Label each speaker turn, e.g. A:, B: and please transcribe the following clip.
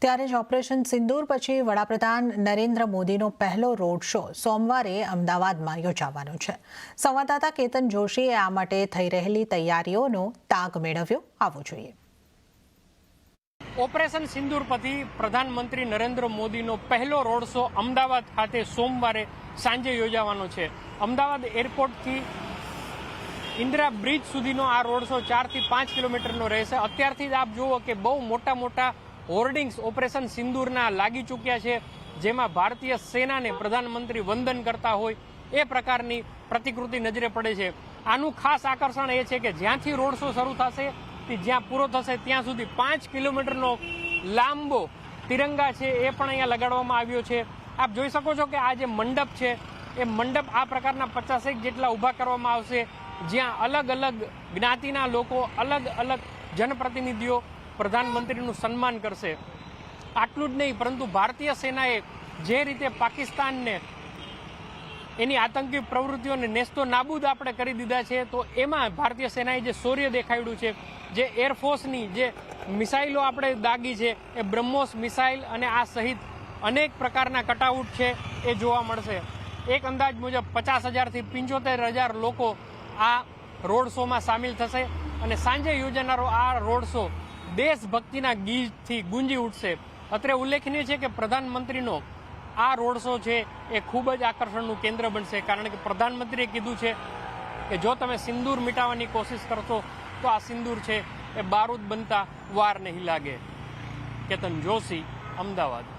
A: ત્યારે જ ઓપરેશન સિંદૂર પછી વડાપ્રધાન નરેન્દ્ર મોદીનો પહેલો રોડ શો સોમવારે અમદાવાદમાં યોજાવાનો છે। સંવાદદાતા કેતન જોશીએ આ માટે થઈ રહેલી તૈયારીઓનો તાગ મેળવ્યો। આવો જોઈએ।
B: ઓપરેશન સિંદૂર પછી પ્રધાનમંત્રી નરેન્દ્ર મોદીનો પહેલો રોડ શો અમદાવાદ ખાતે સોમવારે સાંજે યોજાવાનો છે। અમદાવાદ એરપોર્ટથી ઇન્દિરા બ્રિજ સુધીનો આ રોડ શો 4 થી 5 કિલોમીટરનો રહેશે। અત્યારથી જ આપ જુઓ કે બહુ મોટા મોટા હોર્ડિંગ્સ ઓપરેશન સિંદૂરના લાગી ચૂક્યા છે, જેમાં ભારતીય સેનાને પ્રધાનમંત્રી વંદન કરતા હોય એ પ્રકારની પ્રતિકૃતિ નજરે પડે છે। આનું ખાસ આકર્ષણ એ છે કે જ્યાંથી રોડ શો શરૂ થશે જ્યાં પૂરો થશે ત્યાં સુધી 5 કિલોમીટરનો લાંબો તિરંગા છે એ પણ અહીંયા લગાડવામાં આવ્યો છે। આપ જોઈ શકો છો કે આ જે મંડપ છે એ મંડપ આ પ્રકારના 50 જેટલા ઊભા કરવામાં આવશે, જ્યાં અલગ અલગ જ્ઞાતિના લોકો, અલગ અલગ જનપ્રતિનિધિઓ પ્રધાનમંત્રીનું સન્માન કરશે। આટલું જ નહીં, પરંતુ ભારતીય સેનાએ જે રીતે પાકિસ્તાનને એની આતંકી પ્રવૃત્તિઓને નેસ્તો નાબૂદ આપણે કરી દીધા છે, તો એમાં ભારતીય સેનાએ જે શૌર્ય દેખાડ્યું છે, જે એરફોર્સની જે મિસાઇલો આપણે દાગી છે એ બ્રહ્મોસ મિસાઇલ અને આ સહિત અનેક પ્રકારના કટઆઉટ છે એ જોવા મળશે। એક અંદાજ મુજબ 50,000 થી 75,000 લોકો આ રોડ શોમાં સામેલ થશે અને સાંજે યોજાનારો આ રોડ શો દેશભક્તિના ગીતથી ગુંજી ઉઠશે। અત્રે ઉલ્લેખનીય છે કે પ્રધાનમંત્રીનો આ રોડ શો છે એ ખૂબ જ આકર્ષણનું કેન્દ્ર બનશે, કારણ કે પ્રધાનમંત્રીએ કીધું છે કે જો તમે સિંદૂર મિટાવવાની કોશિશ કરશો તો આ સિંદૂર છે એ બારૂદ બનતા વાર નહીં લાગે। કેતન જોશી, અમદાવાદ।